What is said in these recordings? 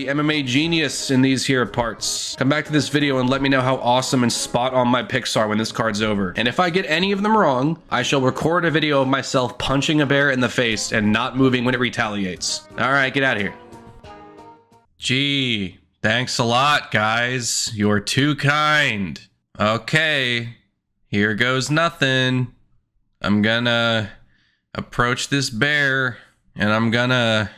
everybody, MMA genius in these here parts. Come back to this video and let me know how awesome and spot on my picks are when this card's over. And if I get any of them wrong, I shall record a video of myself punching a bear in the face and not moving when it retaliates. All right, get out of here. Gee, thanks a lot, guys. You're too kind. Okay, here goes nothing. I'm gonna approach this bear and I'm gonna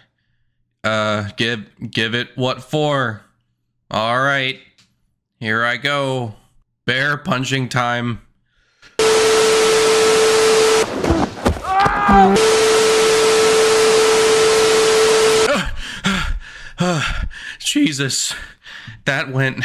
give it what for. All right, here I go. Bear punching time. Jesus, that went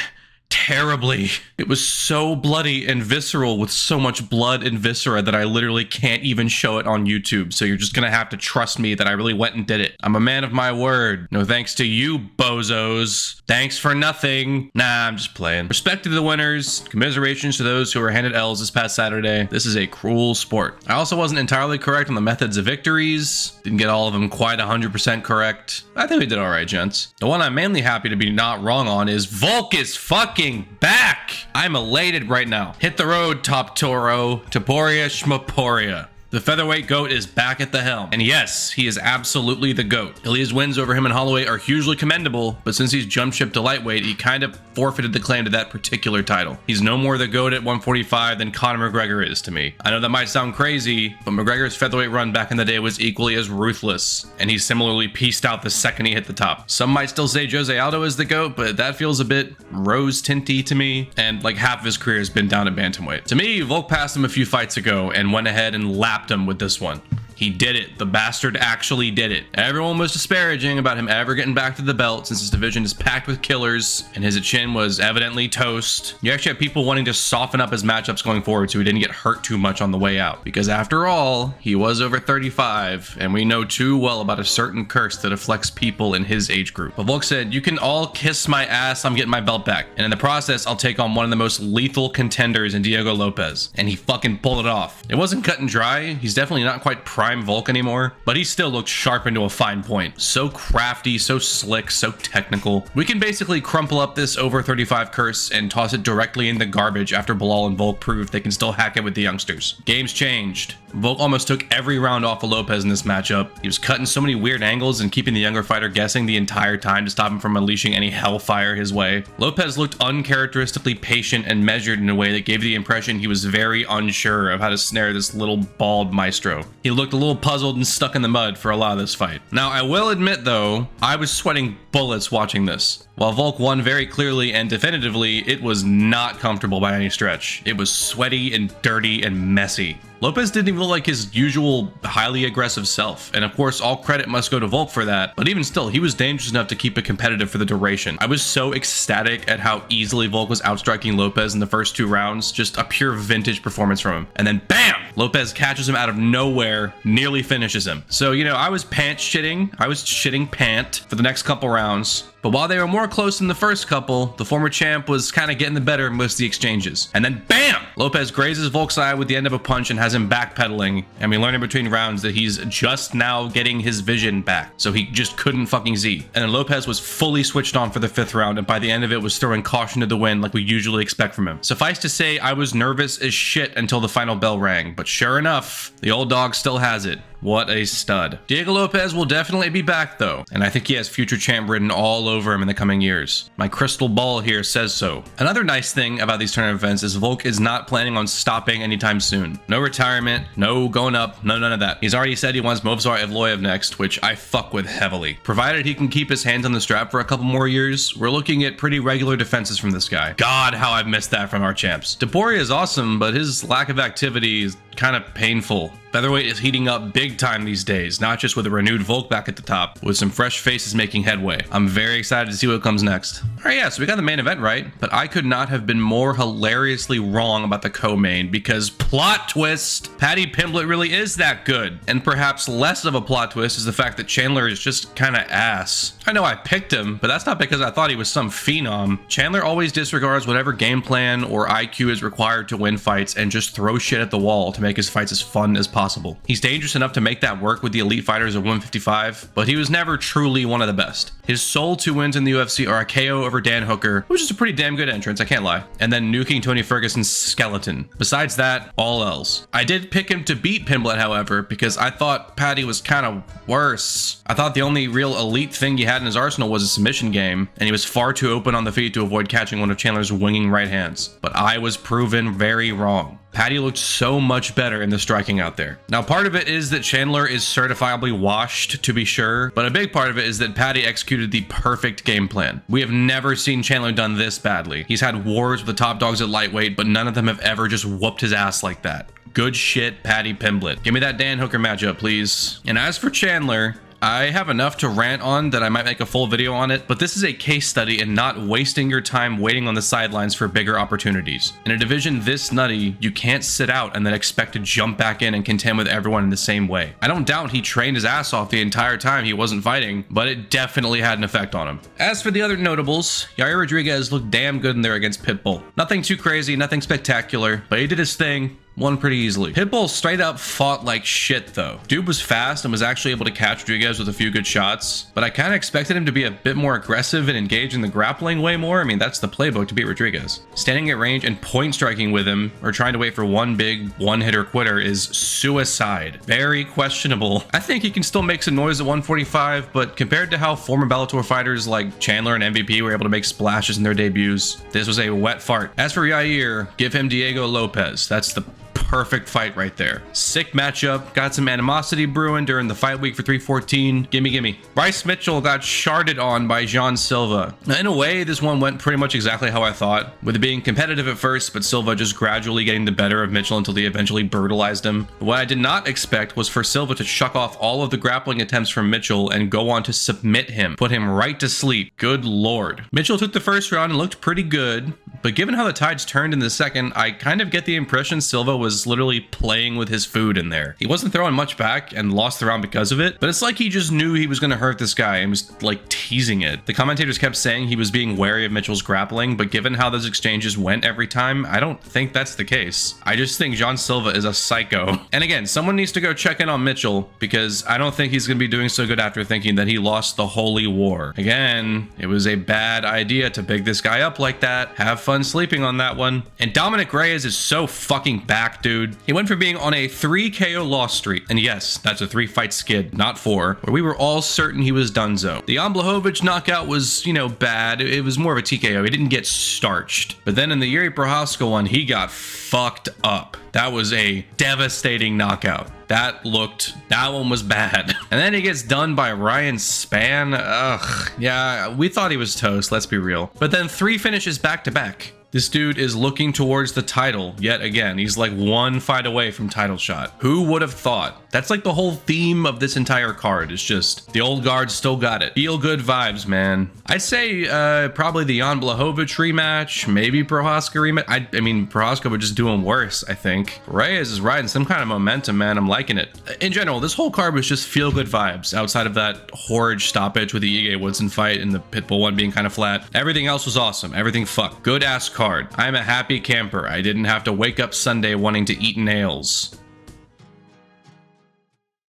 terribly. It was so bloody and visceral with so much blood and viscera that I literally can't even show it on YouTube. So you're just gonna have to trust me that I really went and did it. I'm a man of my word. No thanks to you, bozos. Thanks for nothing. Nah, I'm just playing. Respect to the winners. Commiserations to those who were handed L's this past Saturday. This is a cruel sport. I also wasn't entirely correct on the methods of victories. Didn't get all of them quite 100% correct. I think we did all right, gents. The one I'm mainly happy to be not wrong on is Volk is fucking back. I'm elated right now. Hit the road, Top Toro. Taporia Schmaporia. The featherweight GOAT is back at the helm. And yes, he is absolutely the GOAT. Ilia's wins over him in Holloway are hugely commendable, but since he's jumped ship to lightweight, he kind of forfeited the claim to that particular title. He's no more the GOAT at 145 than Conor McGregor is to me. I know that might sound crazy, but McGregor's featherweight run back in the day was equally as ruthless, and he similarly pieced out the second he hit the top. Some might still say Jose Aldo is the GOAT, but that feels a bit rose-tinty to me, and like half of his career has been down at bantamweight. To me, Volk passed him a few fights ago and went ahead and lapped him with this one. He did it. The bastard actually did it. Everyone was disparaging about him ever getting back to the belt since his division is packed with killers and his chin was evidently toast. You actually have people wanting to soften up his matchups going forward so he didn't get hurt too much on the way out. Because after all, he was over 35 and we know too well about a certain curse that afflicts people in his age group. But Volk said, "You can all kiss my ass, I'm getting my belt back. And in the process, I'll take on one of the most lethal contenders in Diego Lopez." And he fucking pulled it off. It wasn't cut and dry. He's definitely not quite prime Volk anymore, but he still looked sharp into a fine point. So crafty, so slick, so technical. We can basically crumple up this over 35 curse and toss it directly in the garbage after Bilal and Volk proved they can still hack it with the youngsters. Games changed. Volk almost took every round off of Lopez in this matchup. He was cutting so many weird angles and keeping the younger fighter guessing the entire time to stop him from unleashing any hellfire his way. Lopez looked uncharacteristically patient and measured in a way that gave the impression he was very unsure of how to snare this little bald maestro. He looked a little puzzled and stuck in the mud for a lot of this fight. Now, I will admit though, I was sweating bullets watching this. While Volk won very clearly and definitively, it was not comfortable by any stretch. It was sweaty and dirty and messy. Lopez didn't even look like his usual highly aggressive self, and of course all credit must go to Volk for that, but even still, he was dangerous enough to keep it competitive for the duration. I was so ecstatic at how easily Volk was outstriking Lopez in the first two rounds, just a pure vintage performance from him. And then BAM! Lopez catches him out of nowhere, nearly finishes him. So, you know, I was shitting pant for the next couple rounds. But while they were more close in the first couple, the former champ was kind of getting the better in most of the exchanges. And then BAM! Lopez grazes Volk's eye with the end of a punch and has him backpedaling. And we learn in between rounds that he's just now getting his vision back. So he just couldn't fucking see. And then Lopez was fully switched on for the fifth round, and by the end of it was throwing caution to the wind like we usually expect from him. Suffice to say, I was nervous as shit until the final bell rang. But sure enough, the old dog still has it. What a stud. Diego Lopez will definitely be back though, and I think he has future champ written all over him in the coming years. My crystal ball here says so. Another nice thing about these tournament events is Volk is not planning on stopping anytime soon. No retirement, no going up, no none of that. He's already said he wants Movsar Evloev next, which I fuck with heavily. Provided he can keep his hands on the strap for a couple more years, we're looking at pretty regular defenses from this guy. God, how I've missed that from our champs. Taporia is awesome, but his lack of activity is kind of painful. Featherweight is heating up big time these days, not just with a renewed Volk back at the top, with some fresh faces making headway. I'm very excited to see what comes next. Alright, yeah, so we got the main event right, but I could not have been more hilariously wrong about the co-main, because plot twist, Paddy Pimblett really is that good. And perhaps less of a plot twist is the fact that Chandler is just kind of ass. I know I picked him, but that's not because I thought he was some phenom. Chandler always disregards whatever game plan or IQ is required to win fights and just throws shit at the wall to make his fights as fun as possible. possible. He's dangerous enough to make that work with the elite fighters of 155, but he was never truly one of the best. His sole 2 wins in the UFC are a KO over Dan Hooker, which is a pretty damn good entrance, I can't lie, and then nuking Tony Ferguson's skeleton. Besides that, all else. I did pick him to beat Pimblett, however, because I thought Paddy was kind of worse. I thought the only real elite thing he had in his arsenal was a submission game, and he was far too open on the feet to avoid catching one of Chandler's winging right hands. But I was proven very wrong. Paddy looked so much better in the striking out there. Now, part of it is that Chandler is certifiably washed, to be sure, but a big part of it is that Paddy executed the perfect game plan. We have never seen Chandler done this badly. He's had wars with the top dogs at lightweight, but none of them have ever just whooped his ass like that. Good shit, Paddy Pimblett. Give me that Dan Hooker matchup, please. And as for Chandler, I have enough to rant on that I might make a full video on it, but this is a case study in not wasting your time waiting on the sidelines for bigger opportunities. In a division this nutty, you can't sit out and then expect to jump back in and contend with everyone in the same way. I don't doubt he trained his ass off the entire time he wasn't fighting, but it definitely had an effect on him. As for the other notables, Yair Rodriguez looked damn good in there against Pitbull. Nothing too crazy, nothing spectacular, but he did his thing. Won pretty easily. Pitbull straight up fought like shit though. Dude was fast and was actually able to catch Rodriguez with a few good shots, but I kind of expected him to be a bit more aggressive and engage in the grappling way more. I mean, that's the playbook to beat Rodriguez. Standing at range and point striking with him or trying to wait for one big one-hitter quitter is suicide. Very questionable. I think he can still make some noise at 145, but compared to how former Bellator fighters like Chandler and MVP were able to make splashes in their debuts, this was a wet fart. As for Yair, give him Diego Lopez. That's the perfect fight right there. Sick matchup. Got some animosity brewing during the fight week for 314. Gimme. Bryce Mitchell got sharded on by Jean Silva. Now, in a way, this one went pretty much exactly how I thought, with it being competitive at first, but Silva just gradually getting the better of Mitchell until he eventually brutalized him. What I did not expect was for Silva to chuck off all of the grappling attempts from Mitchell and go on to submit him, put him right to sleep. Good lord. Mitchell took the first round and looked pretty good, but given how the tides turned in the second, I kind of get the impression Silva was literally playing with his food in there. He wasn't throwing much back and lost the round because of it, but it's like he just knew he was going to hurt this guy and was like teasing it. The commentators kept saying he was being wary of Mitchell's grappling, but given how those exchanges went every time, I don't think that's the case. I just think Jean Silva is a psycho. And again, someone needs to go check in on Mitchell because I don't think he's going to be doing so good after thinking that he lost the holy war. Again, it was a bad idea to big this guy up like that. Have fun sleeping on that one. And Dominic Reyes is so fucking back, dude. He went from being on a 3 KO loss streak, and yes, that's a 3-fight skid, not 4, where we were all certain he was donezo. The Jan Blachowicz knockout was, bad. It was more of a TKO. He didn't get starched. But then in the Yuri Prochazka one, he got fucked up. That was a devastating knockout. That one was bad. And then he gets done by Ryan Spann. Ugh, yeah, we thought he was toast, let's be real. But then 3 finishes back to back. This dude is looking towards the title yet again. He's like 1 fight away from title shot. Who would have thought? That's like the whole theme of this entire card. It's just the old guard still got it. Feel good vibes, man. I'd say probably the Jan Blachowicz rematch, maybe Prochazka rematch. I mean, Prochazka would just do him worse, I think. Reyes is riding some kind of momentum, man. I'm liking it. In general, this whole card was just feel good vibes outside of that horrid stoppage with the Ige Woodson fight and the Pitbull one being kind of flat. Everything else was awesome. Everything fucked. Good ass card. I'm a happy camper. I didn't have to wake up Sunday wanting to eat nails.